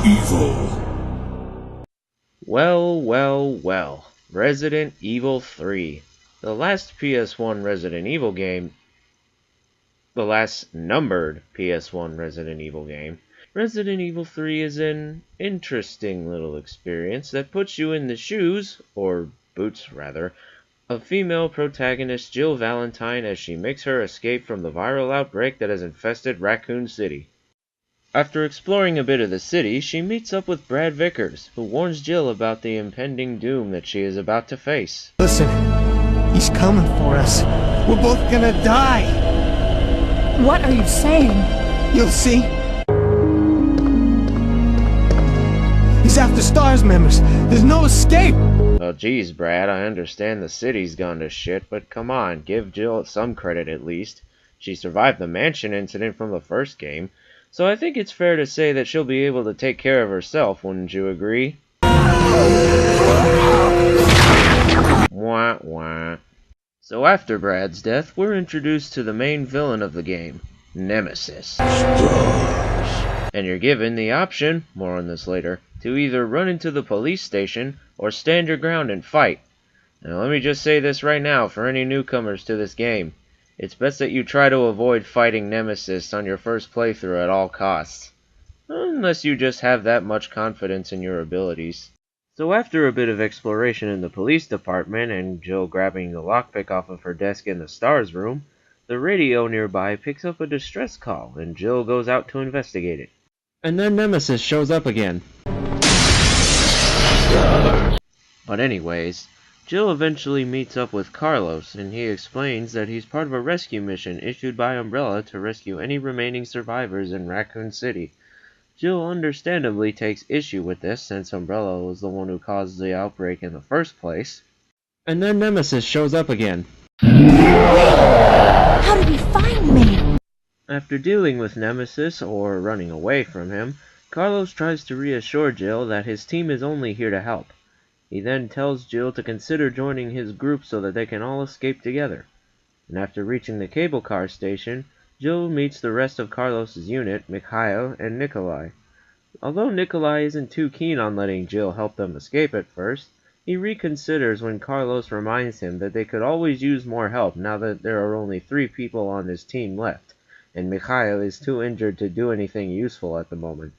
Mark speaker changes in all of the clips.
Speaker 1: Evil.
Speaker 2: Well, well, well. Resident Evil 3. The last PS1 Resident Evil game. The last numbered PS1 Resident Evil game. Resident Evil 3 is an interesting little experience that puts you in the shoes, or boots rather, of female protagonist Jill Valentine as she makes her escape from the viral outbreak that has infested Raccoon City. After exploring a bit of the city, she meets up with Brad Vickers, who warns Jill about the impending doom that she is about to face.
Speaker 3: Listen, he's coming for us. We're both gonna die.
Speaker 4: What are you saying?
Speaker 3: You'll see. He's after STARS members. There's no escape.
Speaker 2: Oh geez, Brad, I understand the city's gone to shit, but come on, give Jill some credit at least. She survived the mansion incident from the first game, so I think it's fair to say that she'll be able to take care of herself, wouldn't you agree? Wah wah. So after Brad's death, we're introduced to the main villain of the game, Nemesis. And you're given the option, more on this later, to either run into the police station or stand your ground and fight. Now let me just say this right now for any newcomers to this game. It's best that you try to avoid fighting Nemesis on your first playthrough at all costs. Unless you just have that much confidence in your abilities. So after a bit of exploration in the police department and Jill grabbing the lockpick off of her desk in the STARS room, the radio nearby picks up a distress call and Jill goes out to investigate it. And then Nemesis shows up again. But anyways, Jill eventually meets up with Carlos, and he explains that he's part of a rescue mission issued by Umbrella to rescue any remaining survivors in Raccoon City. Jill understandably takes issue with this, since Umbrella was the one who caused the outbreak in the first place. And then Nemesis shows up again.
Speaker 4: How did he find me?
Speaker 2: After dealing with Nemesis, or running away from him, Carlos tries to reassure Jill that his team is only here to help. He then tells Jill to consider joining his group so that they can all escape together. And after reaching the cable car station, Jill meets the rest of Carlos's unit, Mikhail and Nikolai. Although Nikolai isn't too keen on letting Jill help them escape at first, he reconsiders when Carlos reminds him that they could always use more help now that there are only 3 people on his team left, and Mikhail is too injured to do anything useful at the moment.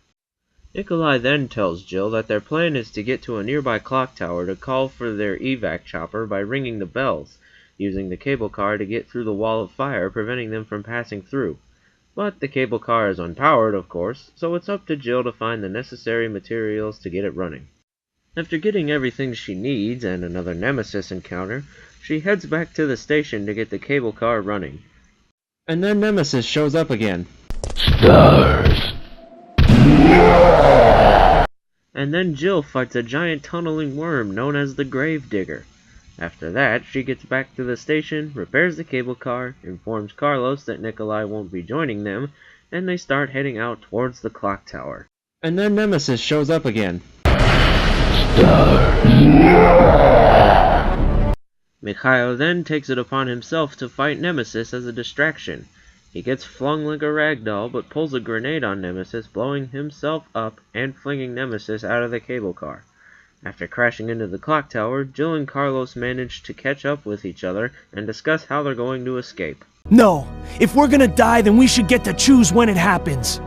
Speaker 2: Nikolai then tells Jill that their plan is to get to a nearby clock tower to call for their evac chopper by ringing the bells, using the cable car to get through the wall of fire preventing them from passing through. But the cable car is unpowered, of course, so it's up to Jill to find the necessary materials to get it running. After getting everything she needs and another Nemesis encounter, she heads back to the station to get the cable car running. And then Nemesis shows up again.
Speaker 1: STARS.
Speaker 2: And then Jill fights a giant tunneling worm known as the Gravedigger. After that, she gets back to the station, repairs the cable car, informs Carlos that Nikolai won't be joining them, and they start heading out towards the clock tower. And then Nemesis shows up again.
Speaker 1: STARS.
Speaker 2: Mikhail then takes it upon himself to fight Nemesis as a distraction. He gets flung like a ragdoll, but pulls a grenade on Nemesis, blowing himself up and flinging Nemesis out of the cable car. After crashing into the clock tower, Jill and Carlos manage to catch up with each other and discuss how they're going to escape.
Speaker 5: No, if we're gonna die, then we should get to choose when it happens.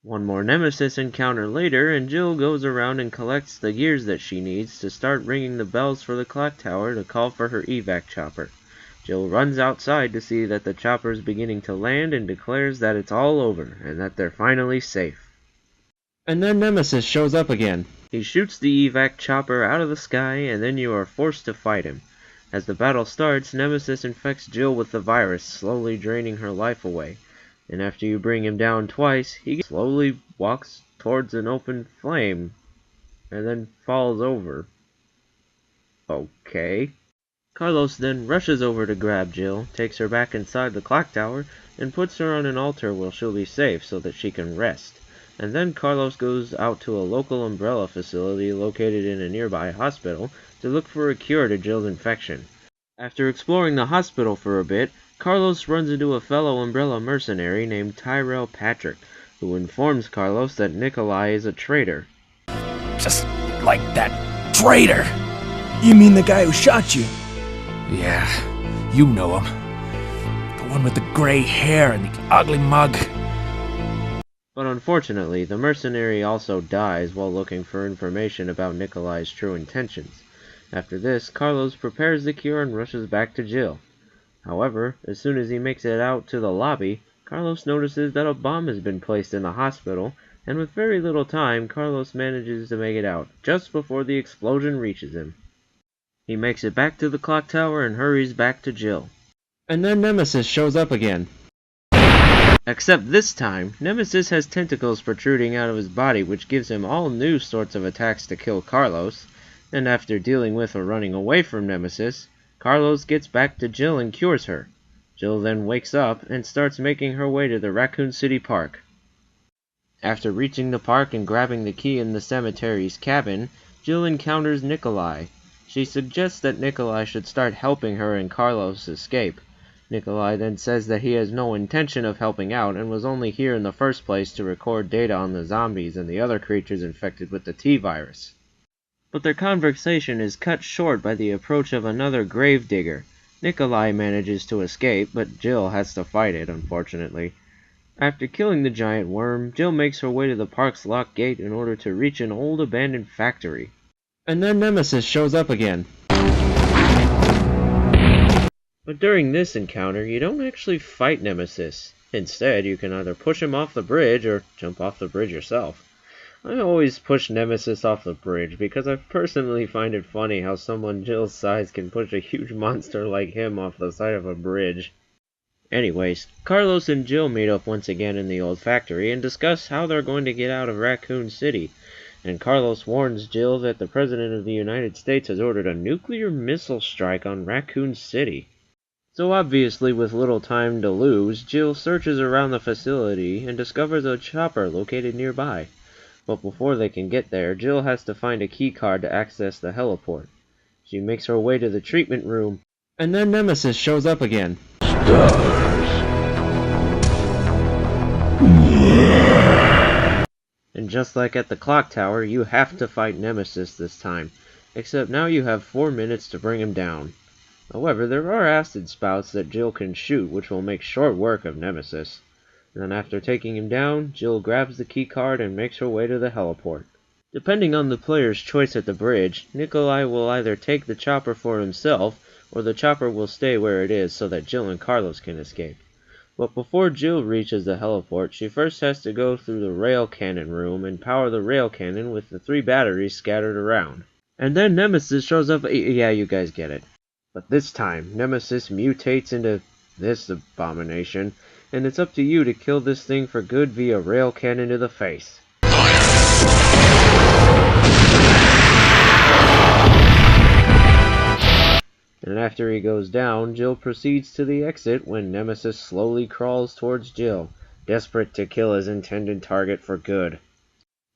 Speaker 2: One more Nemesis encounter later, and Jill goes around and collects the gears that she needs to start ringing the bells for the clock tower to call for her evac chopper. Jill runs outside to see that the chopper is beginning to land and declares that it's all over and that they're finally safe. And then Nemesis shows up again. He shoots the evac chopper out of the sky, and then you are forced to fight him. As the battle starts, Nemesis infects Jill with the virus, slowly draining her life away. And after you bring him down twice, he slowly walks towards an open flame, and then falls over. Okay. Carlos then rushes over to grab Jill, takes her back inside the clock tower, and puts her on an altar where she'll be safe so that she can rest. And then Carlos goes out to a local Umbrella facility located in a nearby hospital to look for a cure to Jill's infection. After exploring the hospital for a bit, Carlos runs into a fellow Umbrella mercenary named Tyrell Patrick, who informs Carlos that Nikolai is a traitor.
Speaker 5: Just like that traitor! You mean the guy who shot you? Yeah, you know him. The one with the gray hair and the ugly mug.
Speaker 2: But unfortunately, the mercenary also dies while looking for information about Nikolai's true intentions. After this, Carlos prepares the cure and rushes back to Jill. However, as soon as he makes it out to the lobby, Carlos notices that a bomb has been placed in the hospital, and with very little time, Carlos manages to make it out, just before the explosion reaches him. He makes it back to the clock tower and hurries back to Jill. And then Nemesis shows up again. Except this time, Nemesis has tentacles protruding out of his body, which gives him all new sorts of attacks to kill Carlos, and after dealing with or running away from Nemesis, Carlos gets back to Jill and cures her. Jill then wakes up and starts making her way to the Raccoon City Park. After reaching the park and grabbing the key in the cemetery's cabin, Jill encounters Nikolai. She suggests that Nikolai should start helping her and Carlos escape. Nikolai then says that he has no intention of helping out and was only here in the first place to record data on the zombies and the other creatures infected with the T-virus. But their conversation is cut short by the approach of another gravedigger. Nikolai manages to escape, but Jill has to fight it, unfortunately. After killing the giant worm, Jill makes her way to the park's locked gate in order to reach an old abandoned factory. And then Nemesis shows up again. But during this encounter, you don't actually fight Nemesis. Instead, you can either push him off the bridge or jump off the bridge yourself. I always push Nemesis off the bridge because I personally find it funny how someone Jill's size can push a huge monster like him off the side of a bridge. Anyways, Carlos and Jill meet up once again in the old factory and discuss how they're going to get out of Raccoon City, and Carlos warns Jill that the President of the United States has ordered a nuclear missile strike on Raccoon City. So obviously, with little time to lose, Jill searches around the facility and discovers a chopper located nearby. But before they can get there, Jill has to find a key card to access the heliport. She makes her way to the treatment room, and then Nemesis shows up again. And just like at the clock tower, you have to fight Nemesis this time, except now you have 4 minutes to bring him down. However, there are acid spouts that Jill can shoot, which will make short work of Nemesis. Then after taking him down, Jill grabs the key card and makes her way to the heliport. Depending on the player's choice at the bridge, Nikolai will either take the chopper for himself, or the chopper will stay where it is so that Jill and Carlos can escape. But before Jill reaches the heliport, she first has to go through the rail cannon room and power the rail cannon with the 3 batteries scattered around. And then Nemesis shows up. Yeah, you guys get it. But this time, Nemesis mutates into this abomination, and it's up to you to kill this thing for good via rail cannon to the face. And after he goes down, Jill proceeds to the exit when Nemesis slowly crawls towards Jill, desperate to kill his intended target for good.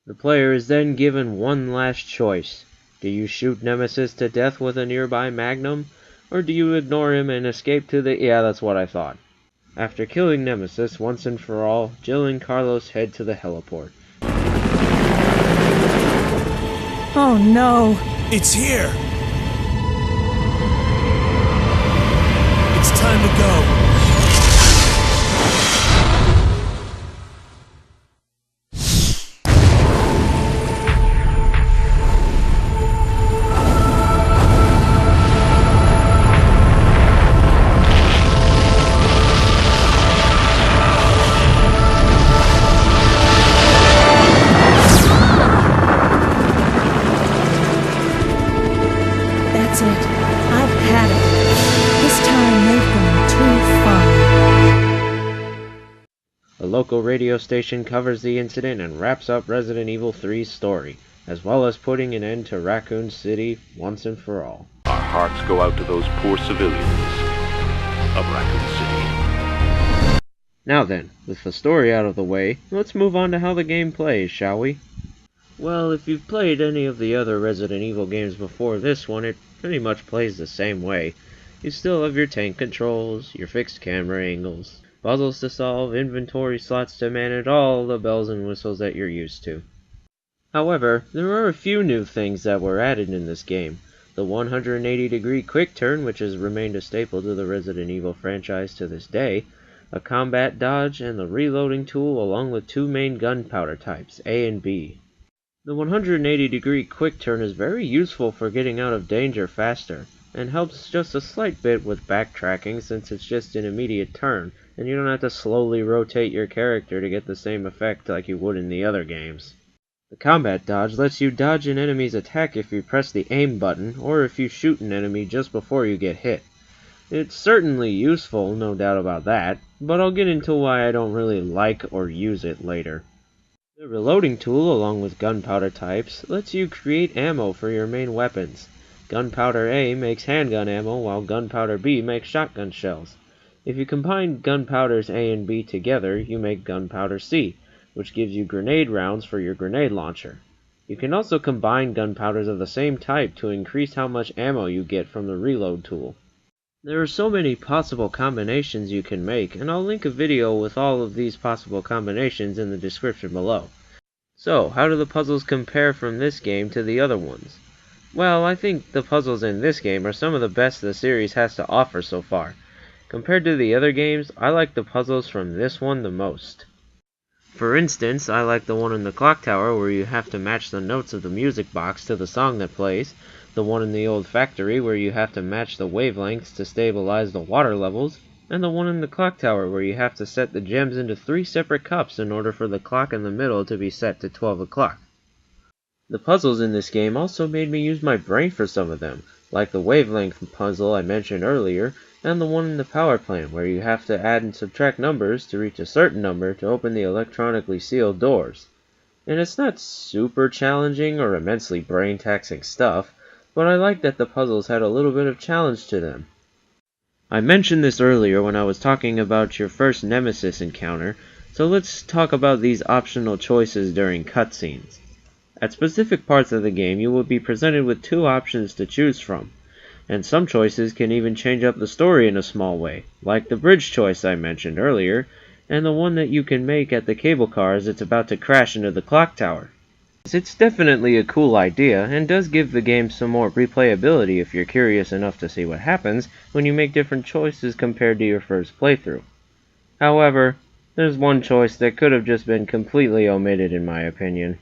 Speaker 2: The player is then given one last choice. Do you shoot Nemesis to death with a nearby magnum, or do you ignore him and escape to the... Yeah, that's what I thought. After killing Nemesis once and for all, Jill and Carlos head to the heliport.
Speaker 4: Oh no.
Speaker 5: It's here! It's time to go.
Speaker 4: That's it. I've had it. This time they've gone too far.
Speaker 2: The local radio station covers the incident and wraps up Resident Evil 3's story, as well as putting an end to Raccoon City once and for all.
Speaker 1: Our hearts go out to those poor civilians of Raccoon City.
Speaker 2: Now then, with the story out of the way, let's move on to how the game plays, shall we? Well, if you've played any of the other Resident Evil games before this one, it pretty much plays the same way. You still have your tank controls, your fixed camera angles, puzzles to solve, inventory slots to manage, all the bells and whistles that you're used to. However, there are a few new things that were added in this game. The 180-degree quick turn, which has remained a staple to the Resident Evil franchise to this day, a combat dodge, and the reloading tool along with two main gunpowder types, A and B. The 180-degree quick turn is very useful for getting out of danger faster, and helps just a slight bit with backtracking since it's just an immediate turn, and you don't have to slowly rotate your character to get the same effect like you would in the other games. The combat dodge lets you dodge an enemy's attack if you press the aim button, or if you shoot an enemy just before you get hit. It's certainly useful, no doubt about that, but I'll get into why I don't really like or use it later. The reloading tool, along with gunpowder types, lets you create ammo for your main weapons. Gunpowder A makes handgun ammo, while Gunpowder B makes shotgun shells. If you combine gunpowders A and B together, you make Gunpowder C, which gives you grenade rounds for your grenade launcher. You can also combine gunpowders of the same type to increase how much ammo you get from the reload tool. There are so many possible combinations you can make, and I'll link a video with all of these possible combinations in the description below. So, how do the puzzles compare from this game to the other ones? Well, I think the puzzles in this game are some of the best the series has to offer so far. Compared to the other games, I like the puzzles from this one the most. For instance, I like the one in the clock tower where you have to match the notes of the music box to the song that plays, the one in the old factory where you have to match the wavelengths to stabilize the water levels, and the one in the clock tower where you have to set the gems into 3 separate cups in order for the clock in the middle to be set to 12 o'clock. The puzzles in this game also made me use my brain for some of them, like the wavelength puzzle I mentioned earlier, and the one in the power plant where you have to add and subtract numbers to reach a certain number to open the electronically sealed doors. And it's not super challenging or immensely brain-taxing stuff, but I like that the puzzles had a little bit of challenge to them. I mentioned this earlier when I was talking about your first Nemesis encounter, so let's talk about these optional choices during cutscenes. At specific parts of the game, you will be presented with 2 options to choose from, and some choices can even change up the story in a small way, like the bridge choice I mentioned earlier, and the one that you can make at the cable car as it's about to crash into the clock tower. It's definitely a cool idea, and does give the game some more replayability if you're curious enough to see what happens when you make different choices compared to your first playthrough. However, there's one choice that could have just been completely omitted in my opinion.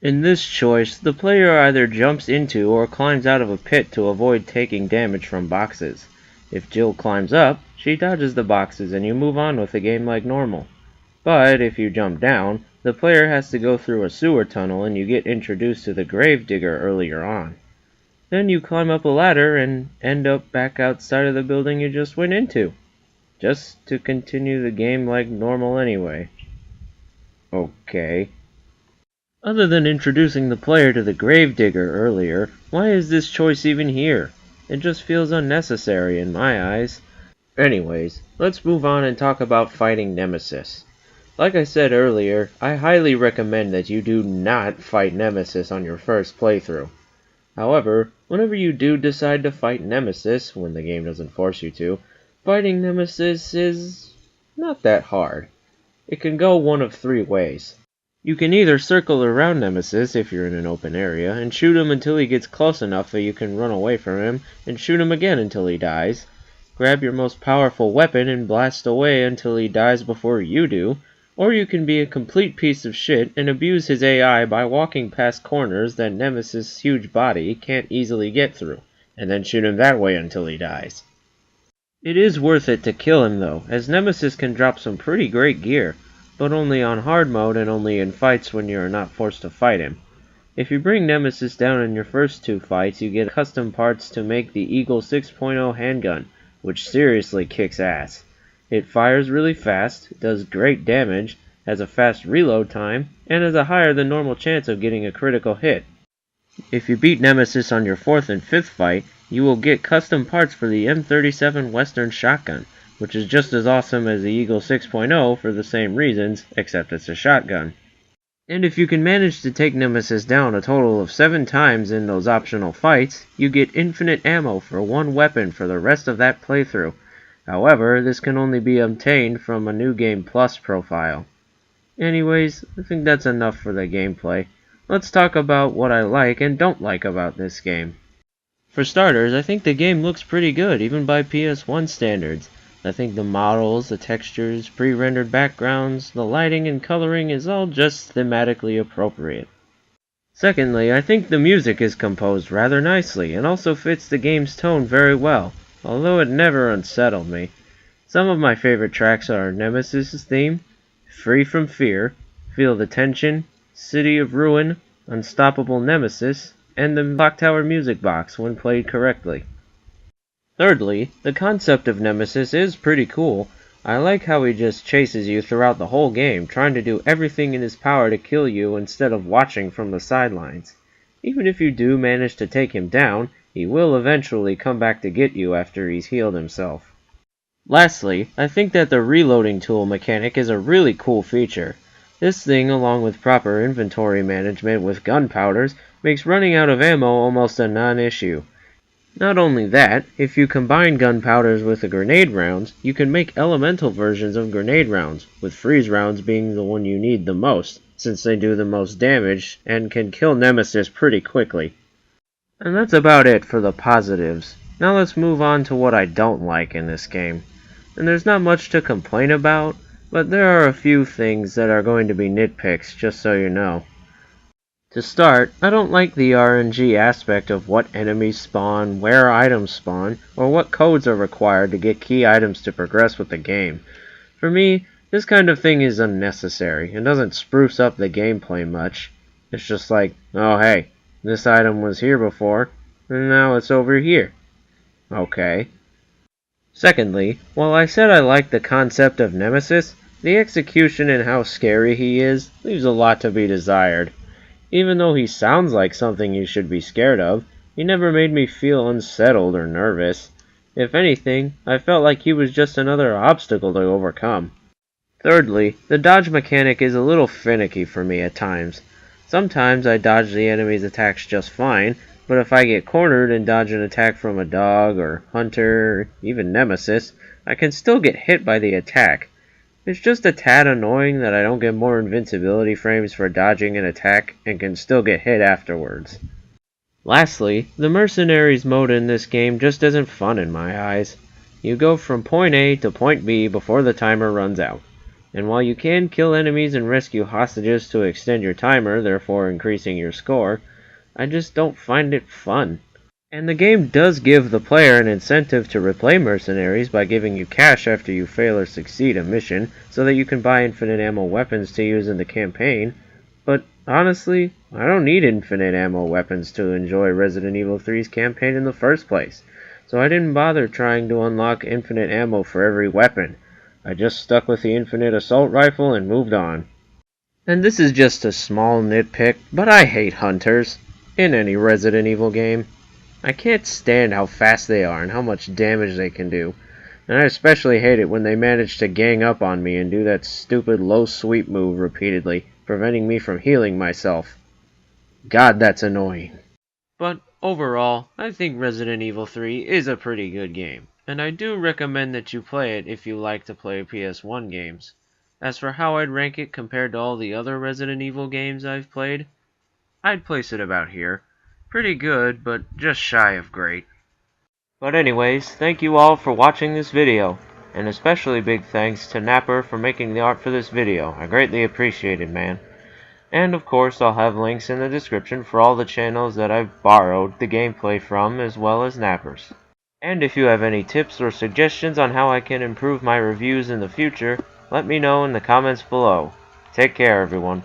Speaker 2: In this choice, the player either jumps into or climbs out of a pit to avoid taking damage from boxes. If Jill climbs up, she dodges the boxes and you move on with the game like normal. But if you jump down, the player has to go through a sewer tunnel and you get introduced to the gravedigger earlier on. Then you climb up a ladder and end up back outside of the building you just went into, just to continue the game like normal anyway. Okay. Other than introducing the player to the gravedigger earlier, why is this choice even here? It just feels unnecessary in my eyes. Anyways, let's move on and talk about fighting Nemesis. Like I said earlier, I highly recommend that you do not fight Nemesis on your first playthrough. However, whenever you do decide to fight Nemesis, when the game doesn't force you to, fighting Nemesis is not that hard. It can go one of 3 ways. You can either circle around Nemesis if you're in an open area, and shoot him until he gets close enough that you can run away from him, and shoot him again until he dies. Grab your most powerful weapon and blast away until he dies before you do. Or you can be a complete piece of shit and abuse his AI by walking past corners that Nemesis' huge body can't easily get through, and then shoot him that way until he dies. It is worth it to kill him though, as Nemesis can drop some pretty great gear, but only on hard mode and only in fights when you are not forced to fight him. If you bring Nemesis down in your first 2 fights, you get custom parts to make the Eagle 6.0 handgun, which seriously kicks ass. It fires really fast, does great damage, has a fast reload time, and has a higher than normal chance of getting a critical hit. If you beat Nemesis on your 4th and 5th fight, you will get custom parts for the M37 Western shotgun, which is just as awesome as the Eagle 6.0 for the same reasons, except it's a shotgun. And if you can manage to take Nemesis down a total of 7 times in those optional fights, you get infinite ammo for one weapon for the rest of that playthrough. However, this can only be obtained from a New Game Plus profile. Anyways, I think that's enough for the gameplay. Let's talk about what I like and don't like about this game. For starters, I think the game looks pretty good, even by PS1 standards. I think the models, the textures, pre-rendered backgrounds, the lighting and coloring is all just thematically appropriate. Secondly, I think the music is composed rather nicely and also fits the game's tone very well, although it never unsettled me. Some of my favorite tracks are Nemesis' theme, Free from Fear, Feel the Tension, City of Ruin, Unstoppable Nemesis, and the Clock Tower music box when played correctly. Thirdly, the concept of Nemesis is pretty cool. I like how he just chases you throughout the whole game, trying to do everything in his power to kill you instead of watching from the sidelines. Even if you do manage to take him down, he will eventually come back to get you after he's healed himself. Lastly, I think that the reloading tool mechanic is a really cool feature. This thing, along with proper inventory management with gunpowders, makes running out of ammo almost a non-issue. Not only that, if you combine gunpowders with the grenade rounds, you can make elemental versions of grenade rounds, with freeze rounds being the one you need the most, since they do the most damage and can kill Nemesis pretty quickly. And that's about it for the positives. Now let's move on to what I don't like in this game. And there's not much to complain about, but there are a few things that are going to be nitpicks, just so you know. To start, I don't like the RNG aspect of what enemies spawn, where items spawn, or what codes are required to get key items to progress with the game. For me, this kind of thing is unnecessary and doesn't spruce up the gameplay much. It's just like, oh hey, this item was here before, and now it's over here. Okay. Secondly, while I said I like the concept of Nemesis, the execution and how scary he is leaves a lot to be desired. Even though he sounds like something you should be scared of, he never made me feel unsettled or nervous. If anything, I felt like he was just another obstacle to overcome. Thirdly, the dodge mechanic is a little finicky for me at times. Sometimes I dodge the enemy's attacks just fine, but if I get cornered and dodge an attack from a dog or hunter or even Nemesis, I can still get hit by the attack. It's just a tad annoying that I don't get more invincibility frames for dodging an attack and can still get hit afterwards. Lastly, the Mercenaries mode in this game just isn't fun in my eyes. You go from point A to point B before the timer runs out. And while you can kill enemies and rescue hostages to extend your timer, therefore increasing your score, I just don't find it fun. And the game does give the player an incentive to replay mercenaries by giving you cash after you fail or succeed a mission, so that you can buy infinite ammo weapons to use in the campaign. But honestly, I don't need infinite ammo weapons to enjoy Resident Evil 3's campaign in the first place, so I didn't bother trying to unlock infinite ammo for every weapon. I just stuck with the infinite assault rifle and moved on. And this is just a small nitpick, but I hate hunters in any Resident Evil game. I can't stand how fast they are and how much damage they can do. And I especially hate it when they manage to gang up on me and do that stupid low sweep move repeatedly, preventing me from healing myself. God, that's annoying. But overall, I think Resident Evil 3 is a pretty good game, and I do recommend that you play it if you like to play PS1 games. As for how I'd rank it compared to all the other Resident Evil games I've played, I'd place it about here. Pretty good, but just shy of great. But anyways, thank you all for watching this video, and especially big thanks to Nappr for making the art for this video. I greatly appreciate it, man. And of course, I'll have links in the description for all the channels that I've borrowed the gameplay from, as well as Nappr's. And if you have any tips or suggestions on how I can improve my reviews in the future, let me know in the comments below. Take care, everyone.